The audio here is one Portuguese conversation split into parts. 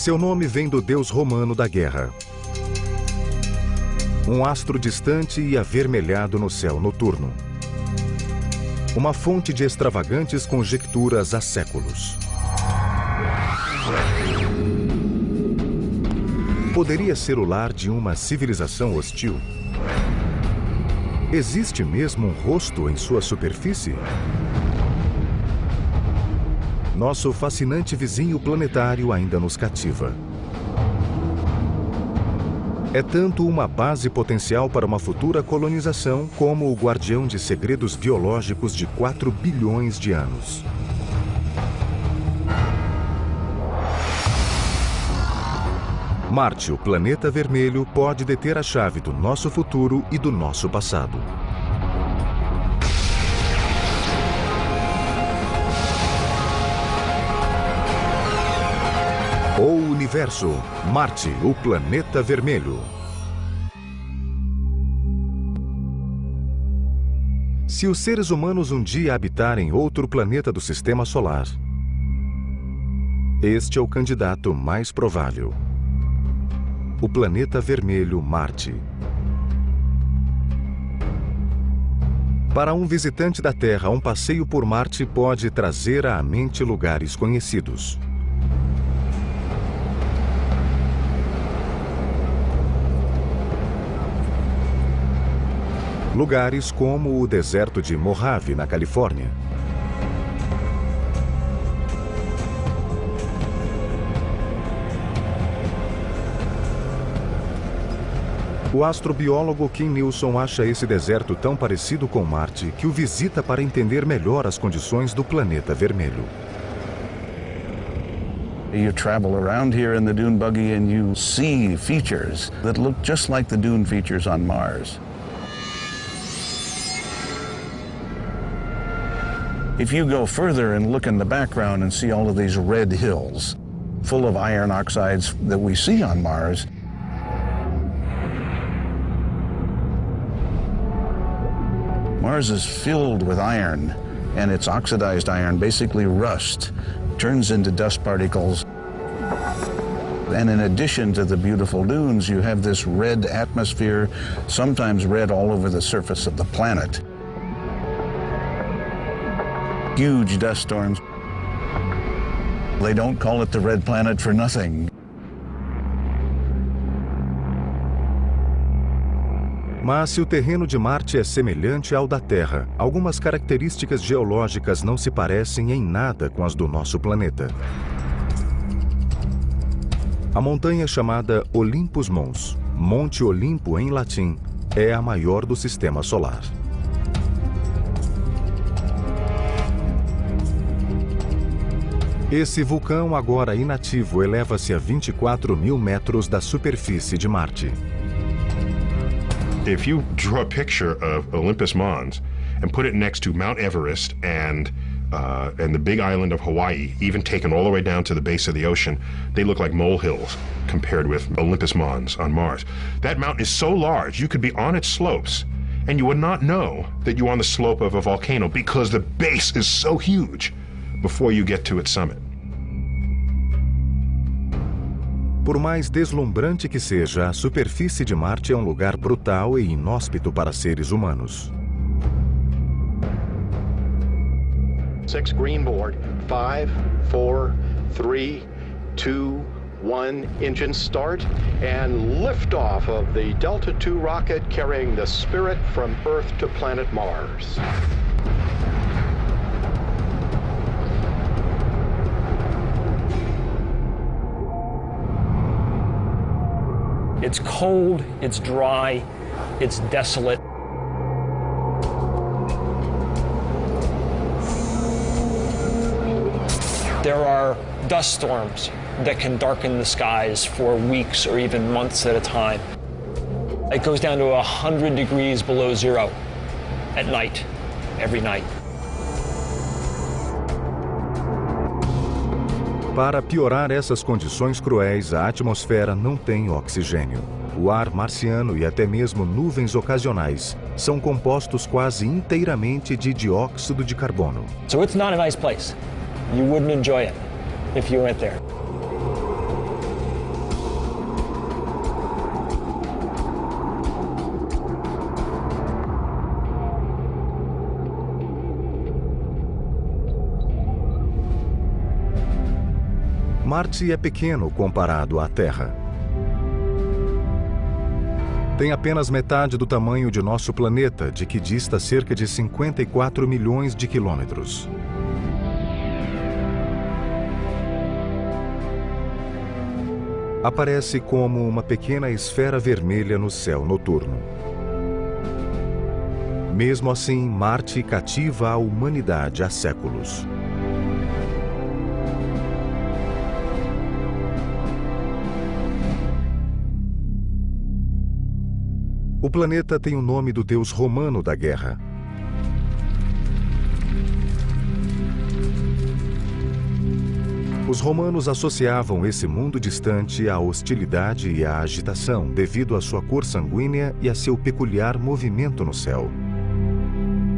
Seu nome vem do deus romano da guerra. Um astro distante e avermelhado no céu noturno. Uma fonte de extravagantes conjecturas há séculos. Poderia ser o lar de uma civilização hostil? Existe mesmo um rosto em sua superfície? Nosso fascinante vizinho planetário ainda nos cativa. É tanto uma base potencial para uma futura colonização como o guardião de segredos biológicos de 4 bilhões de anos. Marte, o planeta vermelho, pode deter a chave do nosso futuro e do nosso passado. O Universo, Marte, o planeta vermelho. Se os seres humanos um dia habitarem outro planeta do Sistema Solar, este é o candidato mais provável. O planeta vermelho Marte. Para um visitante da Terra, um passeio por Marte pode trazer à mente lugares conhecidos. Lugares como o deserto de Mojave, na Califórnia. O astrobiólogo Kim Nilsson acha esse deserto tão parecido com Marte que o visita para entender melhor as condições do planeta vermelho. You travel around here in the dune buggy and you see features that look just like the dune features on Mars. If you go further and look in the background and see all of these red hills full of iron oxides that we see on Mars, Mars is filled with iron, and its oxidized iron, basically rust, turns into dust particles. And in addition to the beautiful dunes, you have this red atmosphere, sometimes red all over the surface of the planet. Huge dust storms. They don't call it the red planet for nothing. Mas se o terreno de Marte é semelhante ao da Terra, algumas características geológicas não se parecem em nada com as do nosso planeta. A montanha chamada Olympus Mons, Monte Olimpo em latim, é a maior do Sistema Solar. Esse vulcão, agora inativo, eleva-se a 24 mil metros da superfície de Marte. If you draw a picture of Olympus Mons and put it next to Mount Everest and the big island of Hawaii, even taken all the way down to the base of the ocean, they look like molehills compared with Olympus Mons on Mars. That mountain is so large, you could be on its slopes and you would not know that you're on the slope of a volcano because the base is so huge before you get to its summit. Por mais deslumbrante que seja, a superfície de Marte é um lugar brutal e inóspito para seres humanos. 6 green board, 5, 4, 3, 2, 1, engine start, and liftoff of the Delta II rocket carrying the Spirit from Earth to planet Mars. It's cold, it's dry, it's desolate. There are dust storms that can darken the skies for weeks or even months at a time. It goes down to 100 degrees below zero at night, every night. Para piorar essas condições cruéis, a atmosfera não tem oxigênio. O ar marciano e até mesmo nuvens ocasionais são compostos quase inteiramente de dióxido de carbono. So it's not a nice place. You wouldn't enjoy it if you went there. Marte é pequeno comparado à Terra. Tem apenas metade do tamanho de nosso planeta, de que dista cerca de 54 milhões de quilômetros. Aparece como uma pequena esfera vermelha no céu noturno. Mesmo assim, Marte cativa a humanidade há séculos. O planeta tem o nome do deus romano da guerra. Os romanos associavam esse mundo distante à hostilidade e à agitação devido à sua cor sanguínea e a seu peculiar movimento no céu.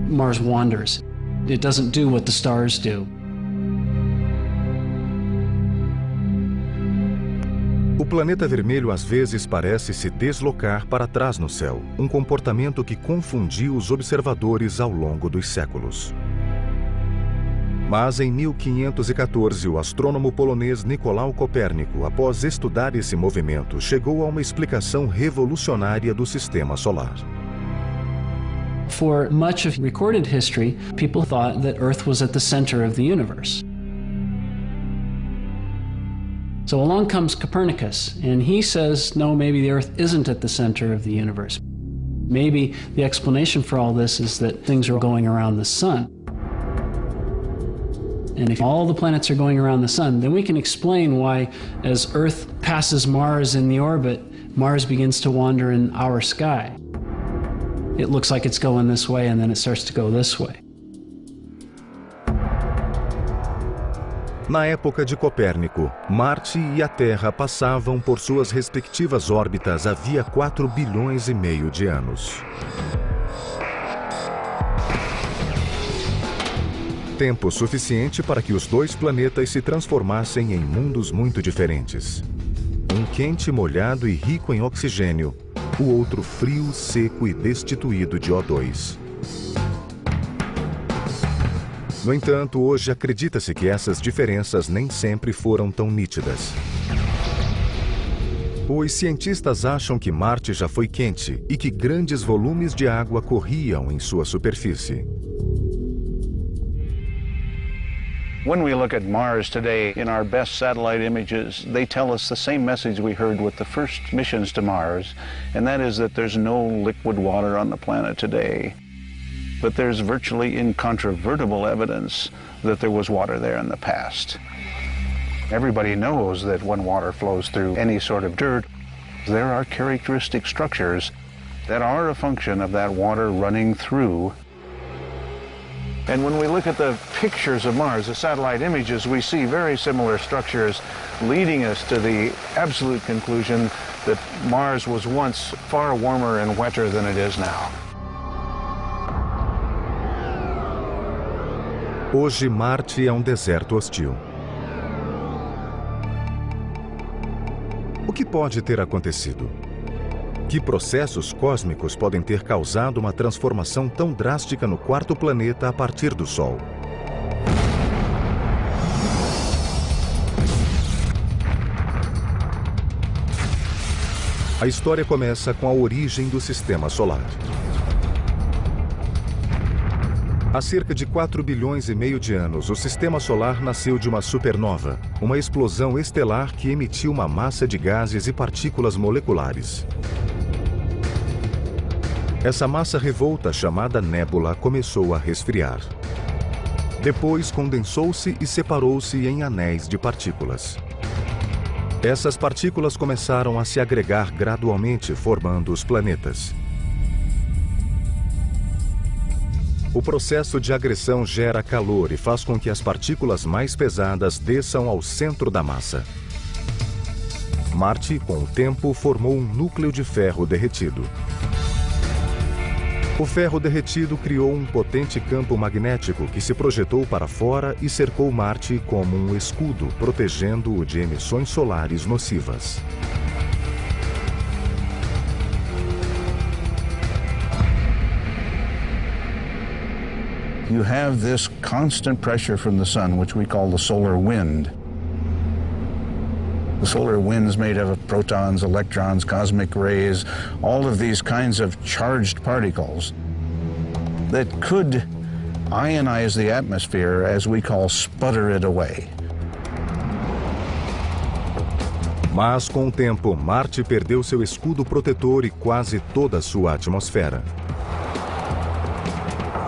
Mars wanders. It doesn't do what the stars do. O planeta vermelho às vezes parece se deslocar para trás no céu, um comportamento que confundiu os observadores ao longo dos séculos. Mas em 1514, o astrônomo polonês Nicolau Copérnico, após estudar esse movimento, chegou a uma explicação revolucionária do sistema solar. For much of recorded history, people thought that Earth was at the center of the universe. So along comes Copernicus, and he says, no, maybe the Earth isn't at the center of the universe. Maybe the explanation for all this is that things are going around the sun. And if all the planets are going around the sun, then we can explain why, as Earth passes Mars in the orbit, Mars begins to wander in our sky. It looks like it's going this way, and then it starts to go this way. Na época de Copérnico, Marte e a Terra passavam por suas respectivas órbitas havia 4 bilhões e meio de anos. Tempo suficiente para que os dois planetas se transformassem em mundos muito diferentes. Um quente, molhado e rico em oxigênio, o outro frio, seco e destituído de O2. No entanto, hoje acredita-se que essas diferenças nem sempre foram tão nítidas. Os cientistas acham que Marte já foi quente e que grandes volumes de água corriam em sua superfície. When we look at Mars today, in our best satellite images, they tell us the same message we heard with the first missions to Mars, and that is that there's no liquid water on the planet today. But there's virtually incontrovertible evidence that there was water there in the past. Everybody knows that when water flows through any sort of dirt, there are characteristic structures that are a function of that water running through. And when we look at the pictures of Mars, the satellite images, we see very similar structures leading us to the absolute conclusion that Mars was once far warmer and wetter than it is now. Hoje, Marte é um deserto hostil. O que pode ter acontecido? Que processos cósmicos podem ter causado uma transformação tão drástica no quarto planeta a partir do Sol? A história começa com a origem do Sistema Solar. Há cerca de 4 bilhões e meio de anos, o Sistema Solar nasceu de uma supernova, uma explosão estelar que emitiu uma massa de gases e partículas moleculares. Essa massa revolta, chamada nébula, começou a resfriar. Depois condensou-se e separou-se em anéis de partículas. Essas partículas começaram a se agregar gradualmente, formando os planetas. O processo de agressão gera calor e faz com que as partículas mais pesadas desçam ao centro da massa. Marte, com o tempo, formou um núcleo de ferro derretido. O ferro derretido criou um potente campo magnético que se projetou para fora e cercou Marte como um escudo, protegendo-o de emissões solares nocivas. You have this constant pressure from the sun, which we call the solar wind. The solar wind's made of protons, electrons, cosmic rays, all of these kinds of charged particles that could ionize the atmosphere, as we call sputter it away. Mas, com o tempo, Marte perdeu seu escudo protetor e quase toda a sua atmosfera.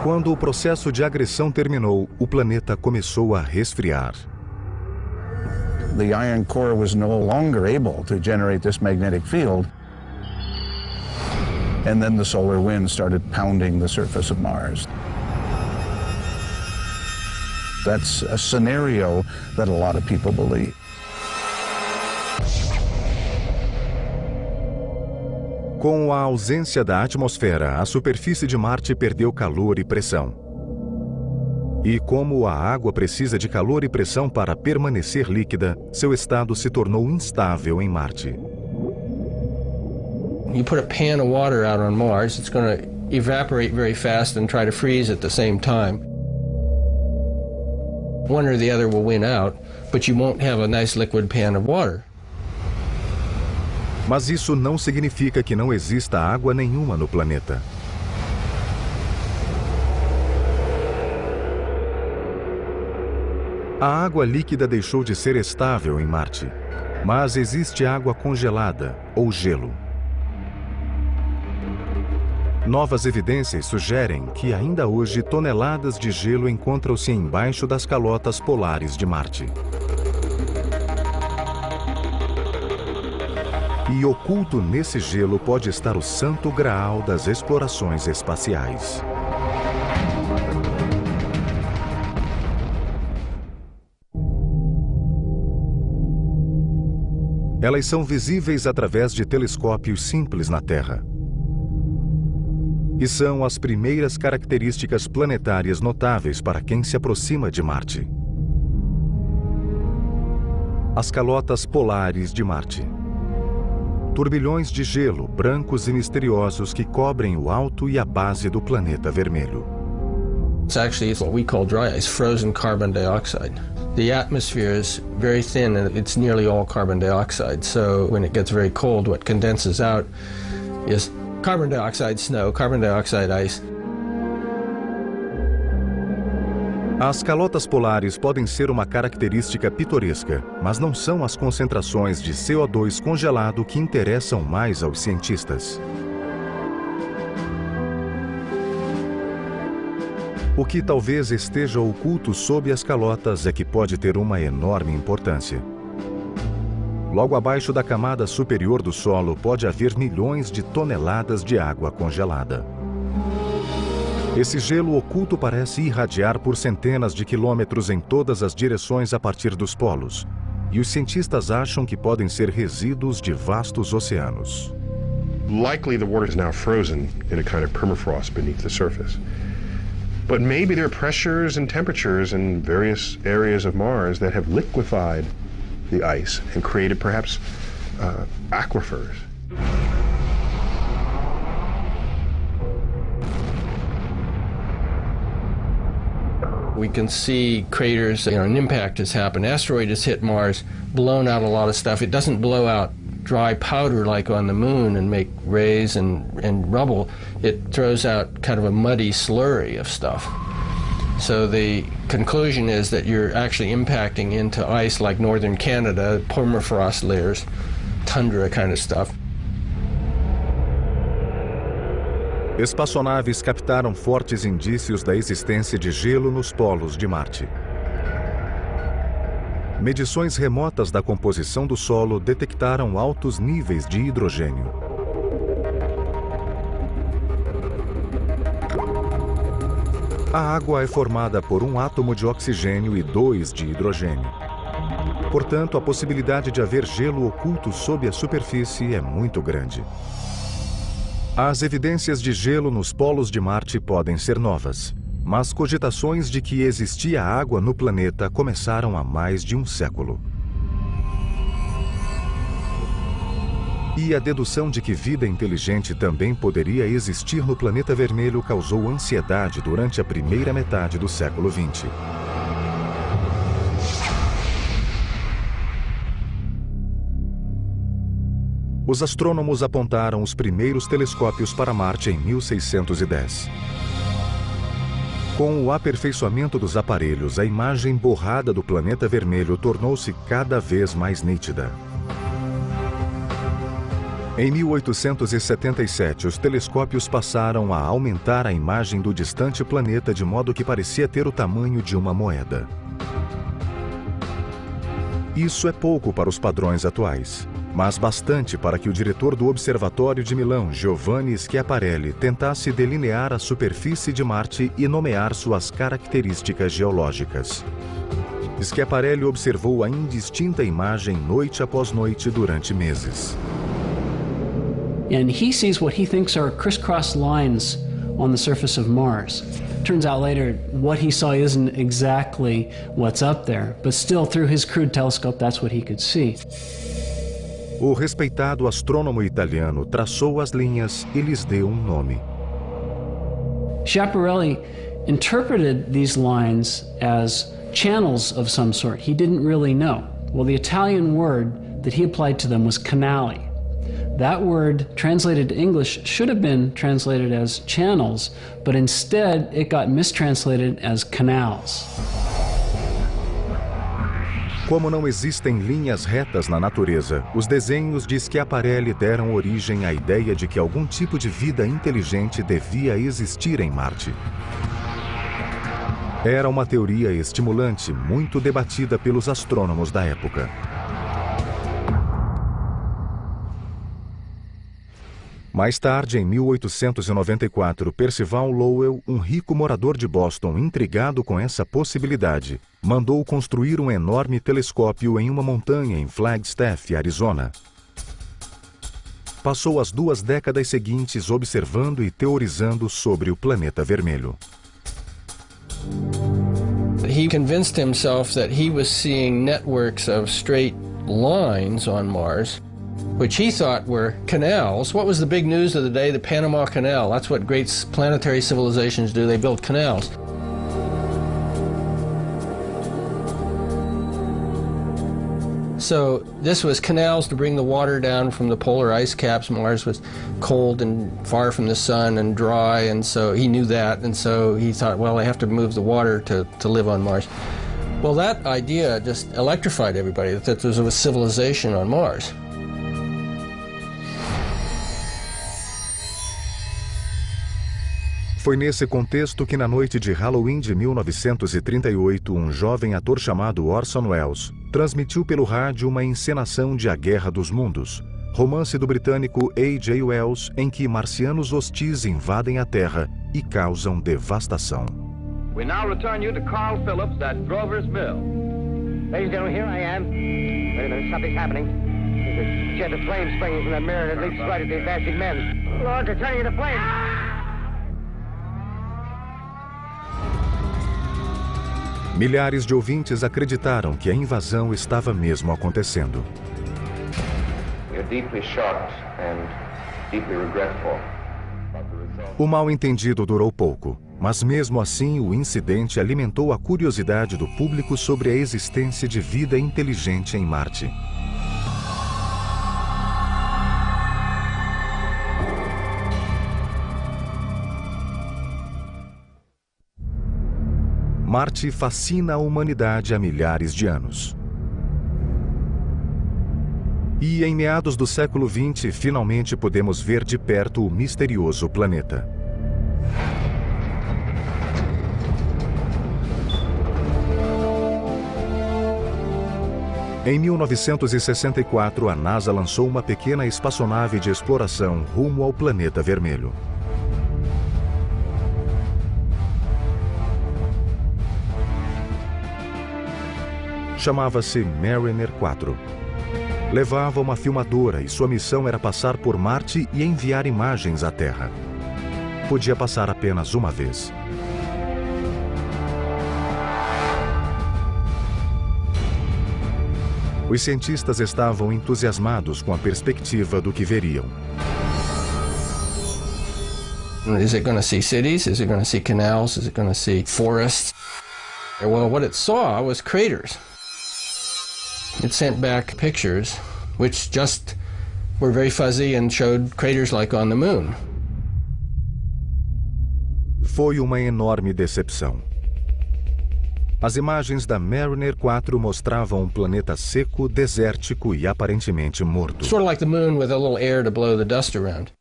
Quando o processo de agressão terminou, o planeta começou a resfriar. The iron core was no longer able to generate this magnetic field. And then the solar wind started pounding the surface of Mars. That's a scenario that a lot of people believe. Com a ausência da atmosfera, a superfície de Marte perdeu calor e pressão. E como a água precisa de calor e pressão para permanecer líquida, seu estado se tornou instável em Marte. You put a pan of water out on Mars, it's going to evaporate very fast and try to freeze at the same time. One or the other will win out, but you won't have a nice liquid pan of water. Mas isso não significa que não exista água nenhuma no planeta. A água líquida deixou de ser estável em Marte, mas existe água congelada, ou gelo. Novas evidências sugerem que ainda hoje toneladas de gelo encontram-se embaixo das calotas polares de Marte. E oculto nesse gelo pode estar o santo graal das explorações espaciais. Elas são visíveis através de telescópios simples na Terra. E são as primeiras características planetárias notáveis para quem se aproxima de Marte. As calotas polares de Marte. Turbilhões de gelo brancos e misteriosos que cobrem o alto e a base do planeta vermelho. It's actually what we call dry ice, frozen carbon dioxide. The atmosphere is very thin and it's nearly all carbon dioxide. So when it gets very cold, what condenses out is carbon dioxide snow, carbon dioxide ice. As calotas polares podem ser uma característica pitoresca, mas não são as concentrações de CO2 congelado que interessam mais aos cientistas. O que talvez esteja oculto sob as calotas é que pode ter uma enorme importância. Logo abaixo da camada superior do solo pode haver milhões de toneladas de água congelada. Esse gelo oculto parece irradiar por centenas de quilômetros em todas as direções a partir dos polos, e os cientistas acham que podem ser resíduos de vastos oceanos. Likely the water is now frozen in a kind of permafrost beneath the surface. But maybe there are pressures and temperatures in various areas of Mars that have liquefied the ice and created perhaps aquifers. We can see craters, an impact has happened. Asteroid has hit Mars, blown out a lot of stuff. It doesn't blow out dry powder like on the moon and make rays and rubble. It throws out kind of a muddy slurry of stuff. So the conclusion is that you're actually impacting into ice like northern Canada, permafrost layers, tundra kind of stuff. Espaçonaves captaram fortes indícios da existência de gelo nos polos de Marte. Medições remotas da composição do solo detectaram altos níveis de hidrogênio. A água é formada por um átomo de oxigênio e 2 de hidrogênio. Portanto, a possibilidade de haver gelo oculto sob a superfície é muito grande. As evidências de gelo nos polos de Marte podem ser novas, mas cogitações de que existia água no planeta começaram há mais de um século. E a dedução de que vida inteligente também poderia existir no planeta vermelho causou ansiedade durante a primeira metade do século XX. Os astrônomos apontaram os primeiros telescópios para Marte em 1610. Com o aperfeiçoamento dos aparelhos, a imagem borrada do planeta vermelho tornou-se cada vez mais nítida. Em 1877, os telescópios passaram a aumentar a imagem do distante planeta de modo que parecia ter o tamanho de uma moeda. Isso é pouco para os padrões atuais, mas bastante para que o diretor do Observatório de Milão, Giovanni Schiaparelli, tentasse delinear a superfície de Marte e nomear suas características geológicas. Schiaparelli observou a indistinta imagem noite após noite durante meses. And he sees what he thinks are crisscross lines on the surface of Mars. Turns out later what he saw isn't exactly what's up there, but still through his crude telescope that's what he could see. O respeitado astrônomo italiano traçou as linhas e lhes deu um nome. Schiaparelli interpreted these lines as channels of some sort. He didn't really know. Well, the Italian word that he applied to them was canali. That word, translated to English, should have been translated as channels, but instead it got mistranslated as canals. Como não existem linhas retas na natureza, os desenhos de Schiaparelli deram origem à ideia de que algum tipo de vida inteligente devia existir em Marte. Era uma teoria estimulante, muito debatida pelos astrônomos da época. Mais tarde, em 1894, Percival Lowell, um rico morador de Boston, intrigado com essa possibilidade, mandou construir um enorme telescópio em uma montanha em Flagstaff, Arizona. Passou as 2 décadas seguintes observando e teorizando sobre o planeta vermelho. He convinced himself that he was seeing networks of straight lines on Mars, which he thought were canals. What was the big news of the day? The Panama Canal. That's what great planetary civilizations do. They build canals. So this was canals to bring the water down from the polar ice caps. Mars was cold and far from the sun and dry, and so he knew that, and so he thought, well, I have to move the water to live on Mars. Well, that idea just electrified everybody, that there was a civilization on Mars. Foi nesse contexto que na noite de Halloween de 1938, um jovem ator chamado Orson Welles transmitiu pelo rádio uma encenação de A Guerra dos Mundos, romance do britânico A.J. Wells, em que marcianos hostis invadem a Terra e causam devastação. We now return you to Carl Phillips at Grover's Mill. Ladies and gentlemen, here I am. Wait a minute, something's happening. There's a jet of flame springing from the mirror and it leaps right at the advancing men. Lord, they're turning into flames. Milhares de ouvintes acreditaram que a invasão estava mesmo acontecendo. O mal-entendido durou pouco, mas mesmo assim o incidente alimentou a curiosidade do público sobre a existência de vida inteligente em Marte. Marte fascina a humanidade há milhares de anos. E em meados do século XX, finalmente podemos ver de perto o misterioso planeta. Em 1964, a NASA lançou uma pequena espaçonave de exploração rumo ao planeta vermelho. Chamava-se Mariner 4. Levava uma filmadora e sua missão era passar por Marte e enviar imagens à Terra. Podia passar apenas uma vez. Os cientistas estavam entusiasmados com a perspectiva do que veriam. Is it going to see cities? Is it going to see canals? Is it going to see forests? Well, what it saw was craters. It sent back pictures which just were very fuzzy and showed craters like on the moon. Foi uma enorme decepção. As imagens da Mariner 4 mostravam um planeta seco, desértico e aparentemente morto. Sort of like the moon with a little air to blow the dust around.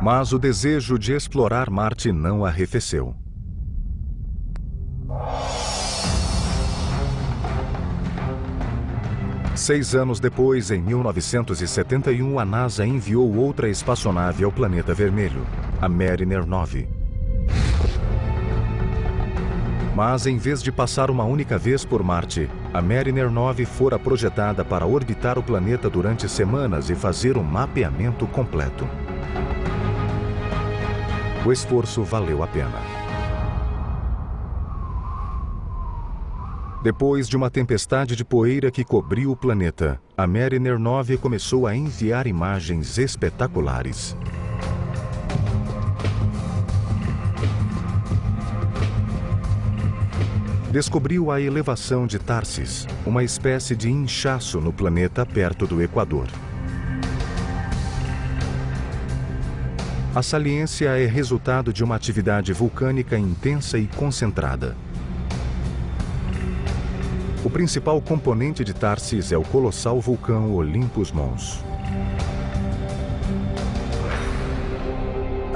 Mas o desejo de explorar Marte não arrefeceu. Seis anos depois, em 1971, a NASA enviou outra espaçonave ao planeta vermelho, a Mariner 9. Mas, em vez de passar uma única vez por Marte, a Mariner 9 fora projetada para orbitar o planeta durante semanas e fazer um mapeamento completo. O esforço valeu a pena. Depois de uma tempestade de poeira que cobriu o planeta, a Mariner 9 começou a enviar imagens espetaculares. Descobriu a elevação de Tharsis, uma espécie de inchaço no planeta perto do Equador. A saliência é resultado de uma atividade vulcânica intensa e concentrada. O principal componente de Tharsis é o colossal vulcão Olympus Mons.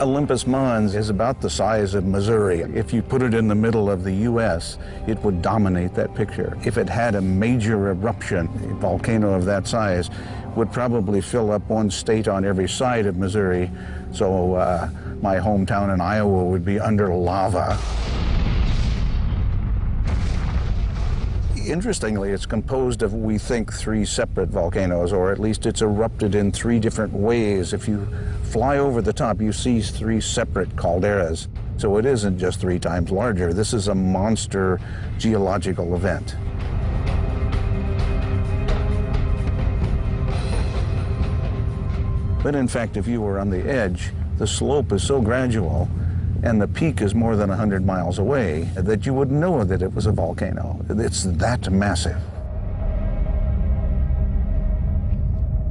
Olympus Mons is about the size of Missouri. If you put it in the middle of the U.S., it would dominate that picture. If it had a major eruption, a volcano of that size would probably fill up one state on every side of Missouri. So my hometown in Iowa would be under lava. Interestingly, it's composed of, we think, 3 separate volcanoes, or at least it's erupted in 3 different ways. If you fly over the top, you see 3 separate calderas. So it isn't just 3 times larger. This is a monster geological event. But in fact, if you were on the edge, the slope is so gradual and the peak is more than 100 miles away that you would know that it was a volcano. It's that massive.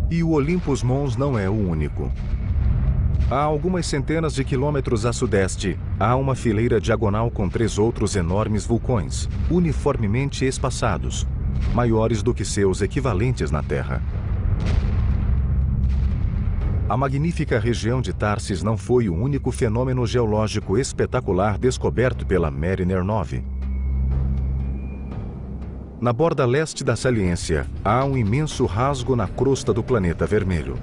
E o Olympus Mons não é o único. A algumas centenas de quilômetros a sudeste, há uma fileira diagonal com 3 outros enormes vulcões, uniformemente espaçados, maiores do que seus equivalentes na Terra. A magnífica região de Tharsis não foi o único fenômeno geológico espetacular descoberto pela Mariner 9. Na borda leste da saliência, há um imenso rasgo na crosta do planeta vermelho.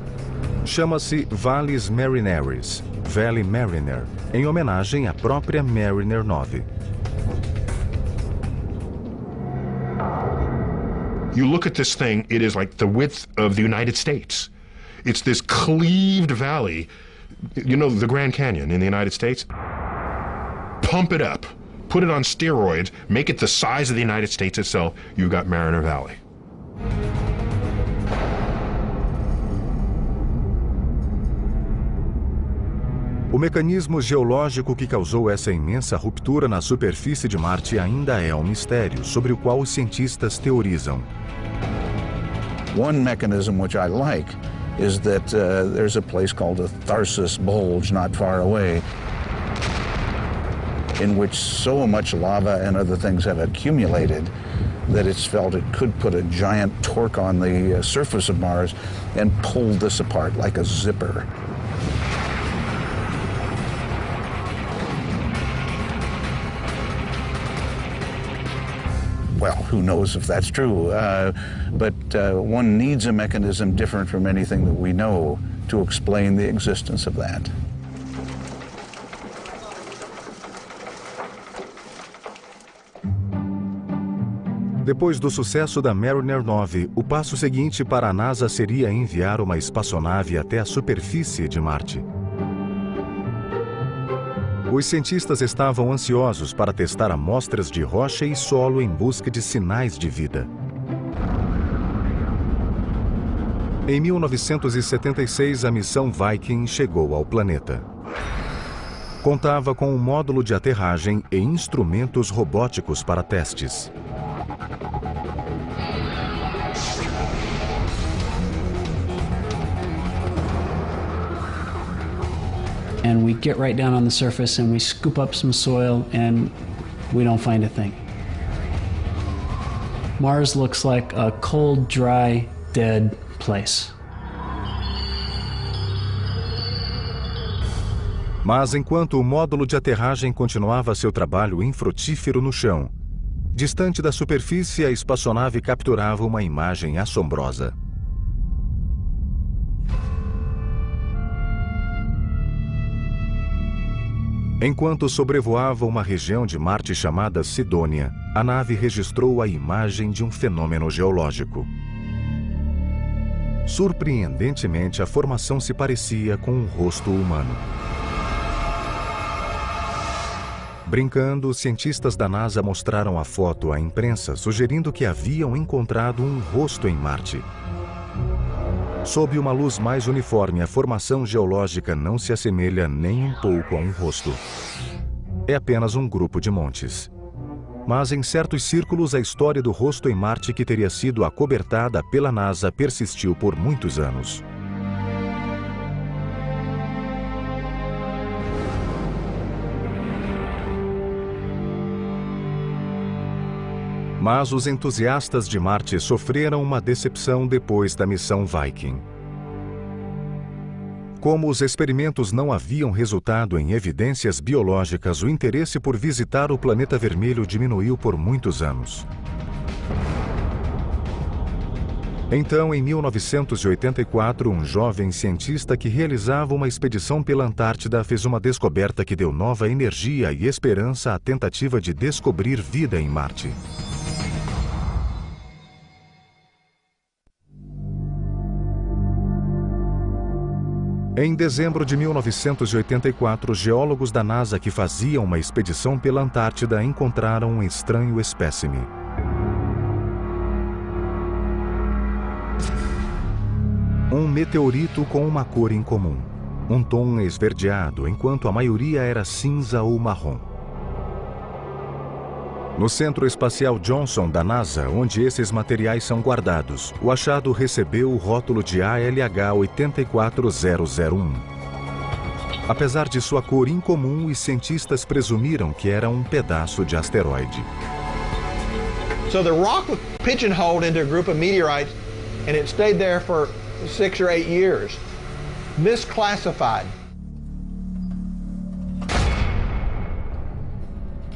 Chama-se Valles Marineris, Valley Mariner, em homenagem à própria Mariner 9. You look at this thing, it is like the width of the United States. It's this cleaved valley, you know, the Grand Canyon in the United States. Pump it up, put it on steroids, make it the size of the United States itself, you've got Mariner Valley. O mecanismo geológico que causou essa imensa ruptura na superfície de Marte ainda é um mistério, sobre o qual os cientistas teorizam. One mechanism which I like is that there's a place called the Tharsis Bulge not far away, in which so much lava and other things have accumulated that it's felt it could put a giant torque on the surface of Mars and pull this apart like a zipper. Well, who knows if that's true, but one needs a mechanism different from anything that we know to explain the existence of that. Depois do sucesso da Mariner 9, o passo seguinte para a NASA seria enviar uma espaçonave até a superfície de Marte. Os cientistas estavam ansiosos para testar amostras de rocha e solo em busca de sinais de vida. Em 1976, a missão Viking chegou ao planeta. Contava com um módulo de aterragem e instrumentos robóticos para testes. And we get right down on the surface and we scoop up some soil and we don't find a thing. Mars looks like a cold, dry, dead place. Mas enquanto o módulo de aterragem continuava seu trabalho infrutífero no chão, distante da superfície, a espaçonave capturava uma imagem assombrosa. Enquanto sobrevoava uma região de Marte chamada Sidônia, a nave registrou a imagem de um fenômeno geológico. Surpreendentemente, a formação se parecia com um rosto humano. Brincando, cientistas da NASA mostraram a foto à imprensa, sugerindo que haviam encontrado um rosto em Marte. Sob uma luz mais uniforme, a formação geológica não se assemelha nem um pouco a um rosto. É apenas um grupo de montes. Mas em certos círculos, a história do rosto em Marte, que teria sido acobertada pela NASA, persistiu por muitos anos. Mas os entusiastas de Marte sofreram uma decepção depois da missão Viking. Como os experimentos não haviam resultado em evidências biológicas, o interesse por visitar o planeta vermelho diminuiu por muitos anos. Então, em 1984, um jovem cientista que realizava uma expedição pela Antártida fez uma descoberta que deu nova energia e esperança à tentativa de descobrir vida em Marte. Em dezembro de 1984, geólogos da NASA que faziam uma expedição pela Antártida encontraram um estranho espécime. Um meteorito com uma cor incomum, um tom esverdeado, enquanto a maioria era cinza ou marrom. No Centro Espacial Johnson da NASA, onde esses materiais são guardados, o achado recebeu o rótulo de ALH 84001. Apesar de sua cor incomum, os cientistas presumiram que era um pedaço de asteroide. So the rock was pigeonholed into a group of meteorites and it stayed there for 6 or 8 years, misclassified.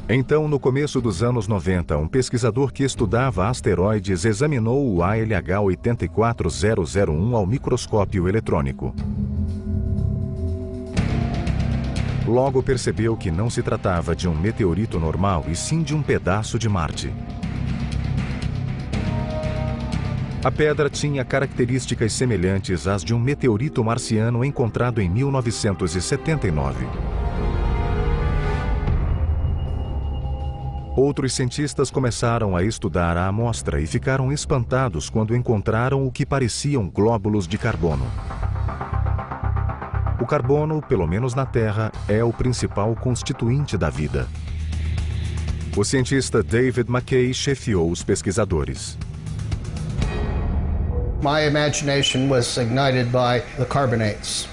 Então, no começo dos anos 90, um pesquisador que estudava asteroides examinou o ALH 84001 ao microscópio eletrônico. Logo percebeu que não se tratava de um meteorito normal, e sim de um pedaço de Marte. A pedra tinha características semelhantes às de um meteorito marciano encontrado em 1979. Outros cientistas começaram a estudar a amostra e ficaram espantados quando encontraram o que pareciam glóbulos de carbono. O carbono, pelo menos na Terra, é o principal constituinte da vida. O cientista David McKay chefiou os pesquisadores. My imagination was ignited by the carbonates.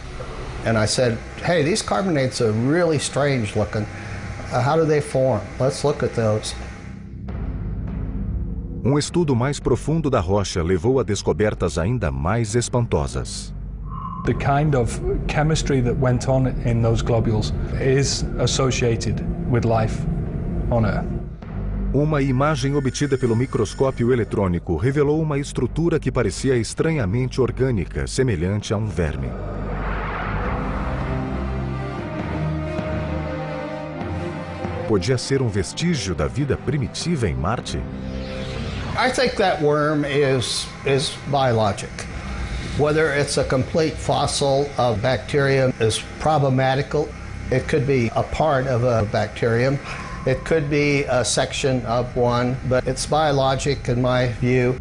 And I said, hey, these carbonates are really strange looking. How do they form? Let's look at those. Um estudo mais profundo da rocha levou a descobertas ainda mais espantosas. The kind of chemistry that went on in those globules is associated with life on Earth. Uma imagem obtida pelo microscópio eletrônico revelou uma estrutura que parecia estranhamente orgânica, semelhante a um verme. Podia ser um vestígio da vida primitiva em Marte? I think that worm is biologic. Whether it's a complete fossil of bacterium is problematical. It could be a part of a bacterium. It could be a section of one, but it's biologic in my view.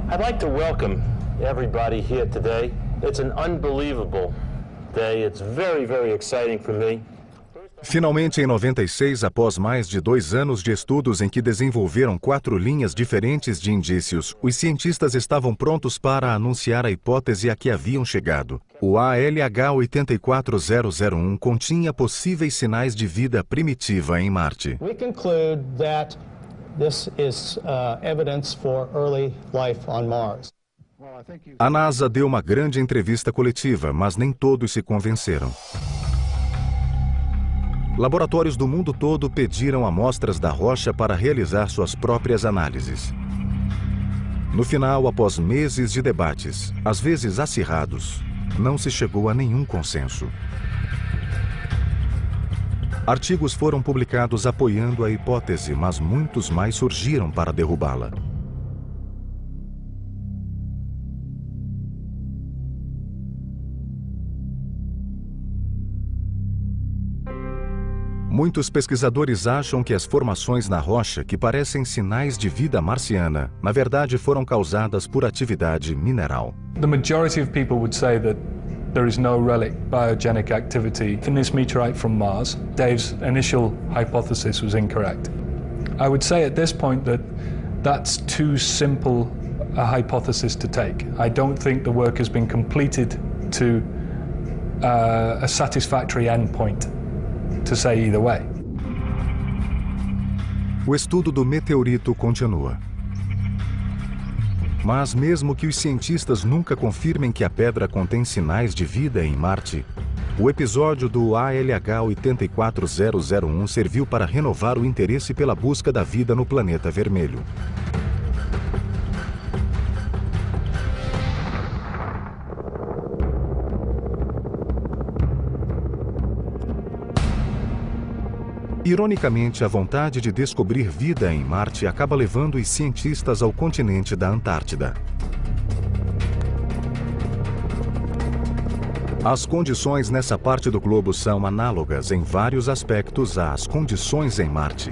I'd like to welcome everybody here today. It's an unbelievable day. It's very, very exciting for me. Finalmente, em 96, após mais de 2 anos de estudos em que desenvolveram 4 linhas diferentes de indícios, os cientistas estavam prontos para anunciar a hipótese a que haviam chegado. O ALH 84001 continha possíveis sinais de vida primitiva em Marte. We conclude that this is evidence for early life on Mars. A NASA deu uma grande entrevista coletiva, mas nem todos se convenceram. Laboratórios do mundo todo pediram amostras da rocha para realizar suas próprias análises. No final, após meses de debates, às vezes acirrados, não se chegou a nenhum consenso. Artigos foram publicados apoiando a hipótese, mas muitos mais surgiram para derrubá-la. Muitos pesquisadores acham que as formações na rocha, que parecem sinais de vida marciana, na verdade foram causadas por atividade mineral. The majority of people would say that there is no relic biogenic activity in this meteorite from Mars. Dave's initial hypothesis was incorrect. I would say at this point that that's too simple a hypothesis to take. I don't think the work has been completed to a satisfactory endpoint to say either way. O estudo do meteorito continua. Mas mesmo que os cientistas nunca confirmem que a pedra contém sinais de vida em Marte, o episódio do ALH 84001 serviu para renovar o interesse pela busca da vida no planeta vermelho. Ironicamente, a vontade de descobrir vida em Marte acaba levando os cientistas ao continente da Antártida. As condições nessa parte do globo são análogas em vários aspectos às condições em Marte.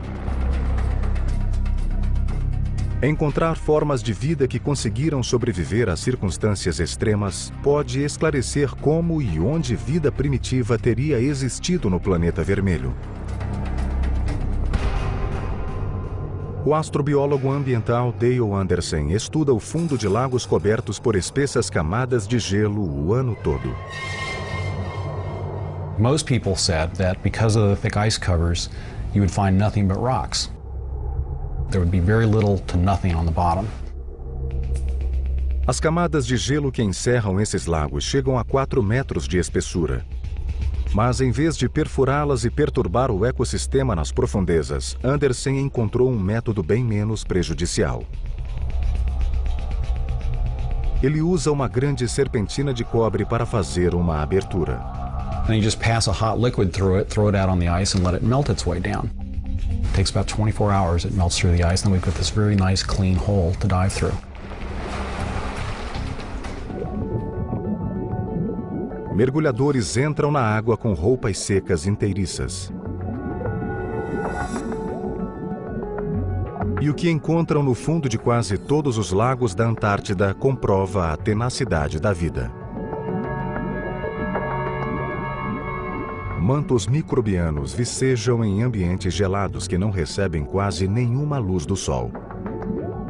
Encontrar formas de vida que conseguiram sobreviver a circunstâncias extremas pode esclarecer como e onde vida primitiva teria existido no planeta vermelho. O astrobiólogo ambiental Dale Anderson estuda o fundo de lagos cobertos por espessas camadas de gelo o ano todo. Most people said that because of the thick ice covers, you would find nothing but rocks. There would be very little to nothing on the bottom. As camadas de gelo que encerram esses lagos chegam a 4 metros de espessura. Mas em vez de perfurá-las e perturbar o ecossistema nas profundezas, Anderson encontrou um método bem menos prejudicial. Ele usa uma grande serpentina de cobre para fazer uma abertura. And you just pass a hot liquid through it, throw it out on the ice and let it melt its way down. It takes about 24 hours, it melts through the ice, and then we've got this very nice clean hole to dive through. Mergulhadores entram na água com roupas secas inteiriças. E o que encontram no fundo de quase todos os lagos da Antártida comprova a tenacidade da vida. Mantos microbianos vicejam em ambientes gelados que não recebem quase nenhuma luz do sol.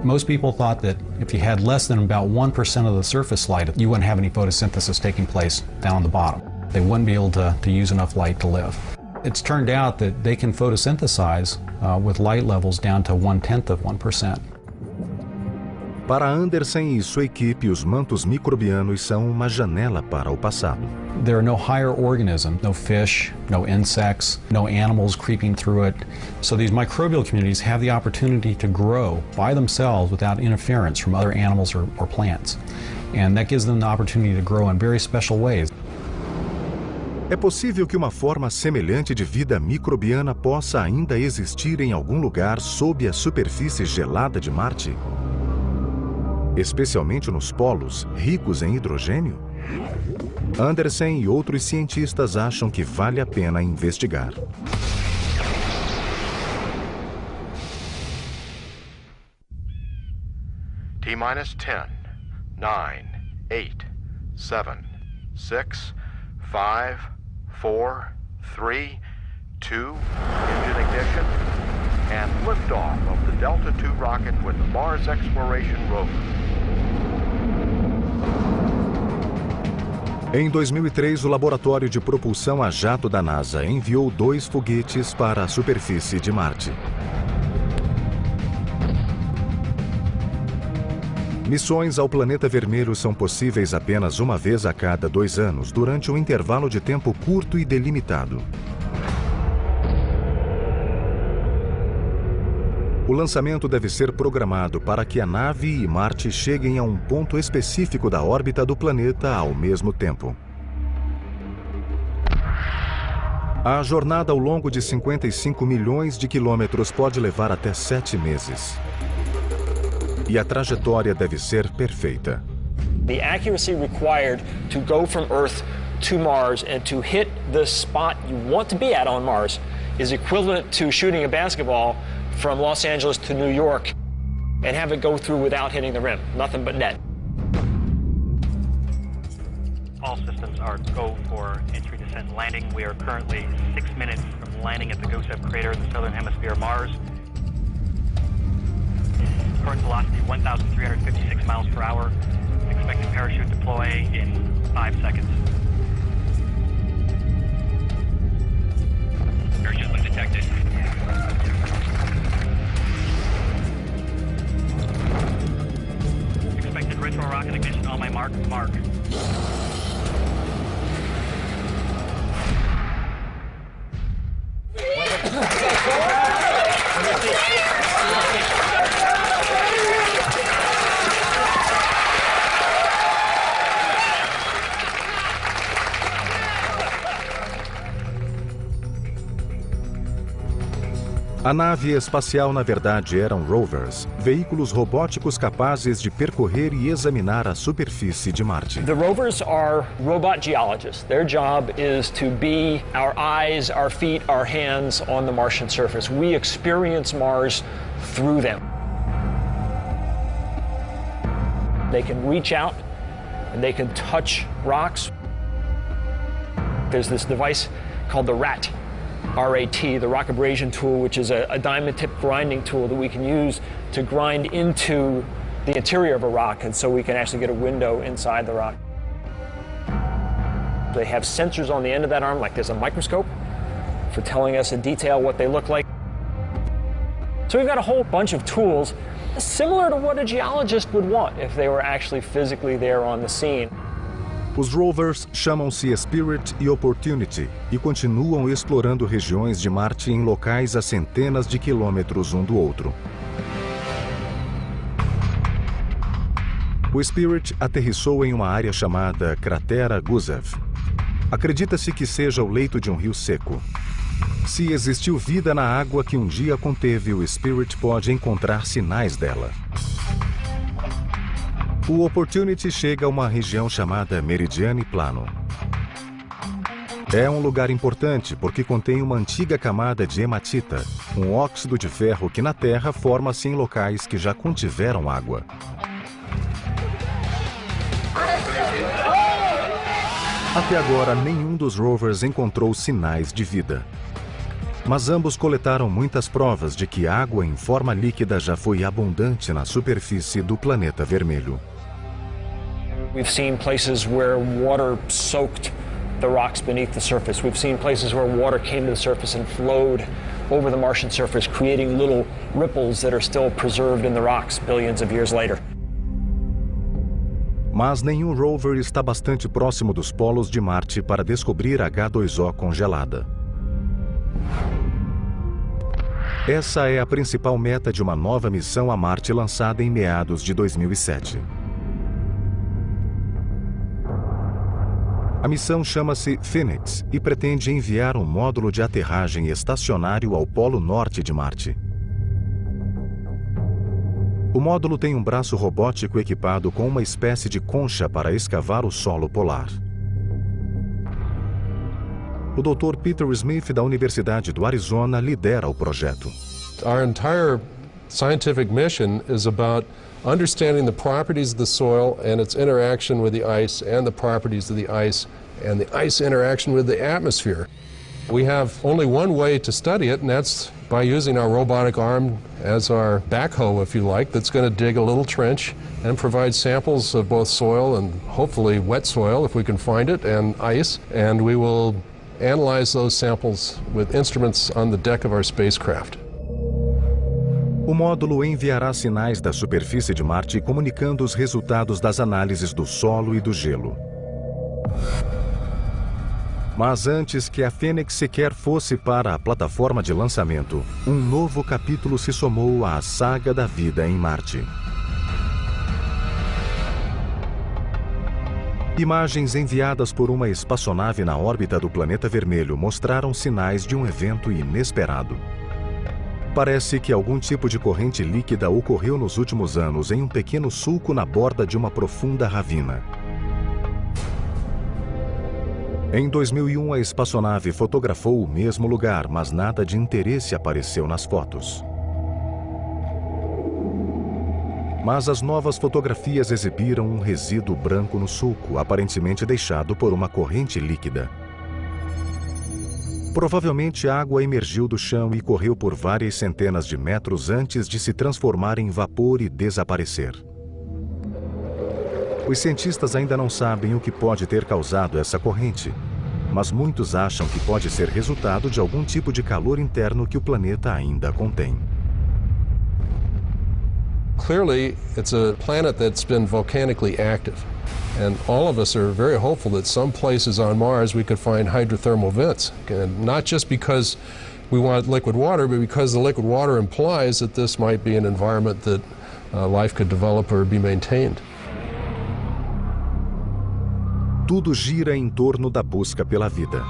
Most people thought that if you had less than about 1% of the surface light, you wouldn't have any photosynthesis taking place down on the bottom. They wouldn't be able to use enough light to live. It's turned out that they can photosynthesize with light levels down to 1/10 of 1%. Para Anderson e sua equipe, os mantos microbianos são uma janela para o passado. There are no higher organisms, no fish, no insects, no animals creeping through it. So these microbial communities have the opportunity to grow by themselves without interference from other animals or plants. And that gives them the opportunity to grow in very special ways. É possível que uma forma semelhante de vida microbiana possa ainda existir em algum lugar sob a superfície gelada de Marte? Especialmente nos polos, ricos em hidrogênio? Anderson e outros cientistas acham que vale a pena investigar. T-minus 10, 9, 8, 7, 6, 5, 4, 3, 2, engine ignition, and liftoff of the Delta II rocket with the Mars Exploration Rover. Em 2003, o Laboratório de Propulsão a Jato da NASA enviou 2 foguetes para a superfície de Marte. Missões ao planeta vermelho são possíveis apenas uma vez a cada 2 anos, durante um intervalo de tempo curto e delimitado. O lançamento deve ser programado para que a nave e Marte cheguem a um ponto específico da órbita do planeta ao mesmo tempo. A jornada ao longo de 55 milhões de quilômetros pode levar até 7 meses. E a trajetória deve ser perfeita. The accuracy required to go from Earth to Mars and to hit the spot you want to be at on Mars is equivalent to shooting a basketball from Los Angeles to New York and have it go through without hitting the rim. Nothing but net. All systems are go for entry, descent, and landing. We are currently 6 minutes from landing at the Gusev crater in the southern hemisphere of Mars. Current velocity 1,356 miles per hour. Expected parachute deploy in 5 seconds. Parachute undetected. Expected retro rocket ignition on my mark. A nave espacial, na verdade, eram rovers, veículos robóticos capazes de percorrer e examinar a superfície de Marte. The rovers are robot geologists. Their job is to be our eyes, our feet, our hands on the Martian surface. We experience Mars through them. They can reach out and they can touch rocks. There's this device called the RAT, R-A-T, the rock abrasion tool, which is a diamond tip grinding tool that we can use to grind into the interior of a rock, and so we can actually get a window inside the rock. They have sensors on the end of that arm, like there's a microscope, for telling us in detail what they look like. So we've got a whole bunch of tools similar to what a geologist would want if they were actually physically there on the scene. Os rovers chamam-se Spirit e Opportunity e continuam explorando regiões de Marte em locais a centenas de quilômetros um do outro. O Spirit aterrissou em uma área chamada Cratera Gusev. Acredita-se que seja o leito de um rio seco. Se existiu vida na água que um dia conteve, o Spirit pode encontrar sinais dela. O Opportunity chega a uma região chamada Meridiane Plano. É um lugar importante porque contém uma antiga camada de hematita, um óxido de ferro que na Terra forma-se em locais que já contiveram água. Até agora, nenhum dos rovers encontrou sinais de vida. Mas ambos coletaram muitas provas de que água em forma líquida já foi abundante na superfície do planeta vermelho. We've seen places where water soaked the rocks beneath the surface. We've seen places where water came to the surface and flowed over the Martian surface, creating little ripples that are still preserved in the rocks billions of years later. Mas nenhum rover está bastante próximo dos polos de Marte para descobrir H2O congelada. Essa é a principal meta de uma nova missão a Marte lançada em meados de 2007. A missão chama-se Phoenix e pretende enviar um módulo de aterragem estacionário ao polo norte de Marte. O módulo tem um braço robótico equipado com uma espécie de concha para escavar o solo polar. O Dr. Peter Smith, da Universidade do Arizona, lidera o projeto. Our entire scientific mission is about understanding the properties of the soil and its interaction with the ice and the properties of the ice and the ice interaction with the atmosphere. We have only one way to study it, and that's by using our robotic arm as our backhoe, if you like, that's going to dig a little trench and provide samples of both soil and hopefully wet soil, if we can find it, and ice. And we will analyze those samples with instruments on the deck of our spacecraft. O módulo enviará sinais da superfície de Marte comunicando os resultados das análises do solo e do gelo. Mas antes que a Fênix sequer fosse para a plataforma de lançamento, um novo capítulo se somou à saga da vida em Marte. Imagens enviadas por uma espaçonave na órbita do planeta vermelho mostraram sinais de um evento inesperado. Parece que algum tipo de corrente líquida ocorreu nos últimos anos em um pequeno sulco na borda de uma profunda ravina. Em 2001, a espaçonave fotografou o mesmo lugar, mas nada de interesse apareceu nas fotos. Mas as novas fotografias exibiram um resíduo branco no sulco, aparentemente deixado por uma corrente líquida. Provavelmente a água emergiu do chão e correu por várias centenas de metros antes de se transformar em vapor e desaparecer. Os cientistas ainda não sabem o que pode ter causado essa corrente, mas muitos acham que pode ser resultado de algum tipo de calor interno que o planeta ainda contém. Clearly, it's a planet that's been volcanically active, and all of us are very hopeful that some places on Mars we could find hydrothermal vents, and not just because we want liquid water, but because the liquid water implies that this might be an environment that life could develop or be maintained. Tudo gira em torno da busca pela vida.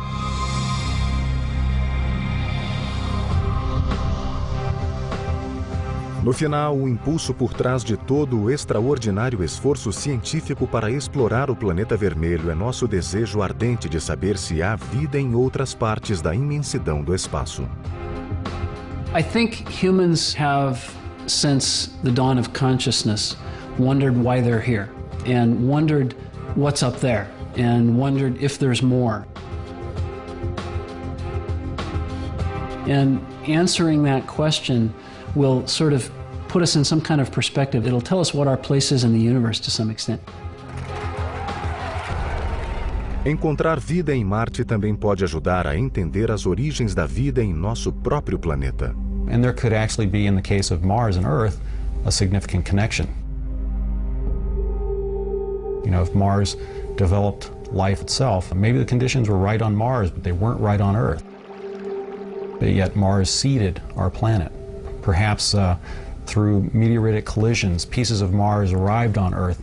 No final, o impulso por trás de todo o extraordinário esforço científico para explorar o planeta vermelho é nosso desejo ardente de saber se há vida em outras partes da imensidão do espaço. I think humans have, since the dawn of consciousness, wondered why they're here, and wondered what's up there, and wondered if there's more. And answering that question will sort of put us in some kind of perspective. It'll tell us what our place is in the universe to some extent. Encontrar vida em Marte também pode ajudar a entender as origens da vida em nosso próprio planeta. And there could actually be, in the case of Mars and Earth, a significant connection. You know, if Mars developed life itself, maybe the conditions were right on Mars, but they weren't right on Earth. But yet Mars seeded our planet. Perhaps through meteoritic collisions, pieces of Mars arrived on Earth.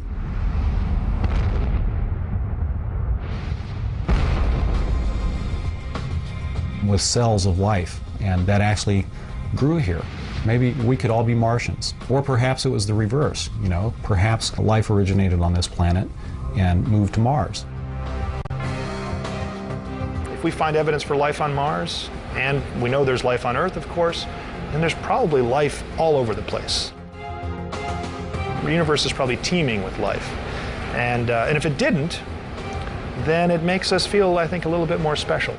With cells of life, and that actually grew here. Maybe we could all be Martians. Or perhaps it was the reverse, you know, perhaps life originated on this planet and moved to Mars. If we find evidence for life on Mars, and we know there's life on Earth, of course, then there's probably life all over the place. The universe is probably teeming with life. And if it didn't, then it makes us feel, I think, a little bit more special.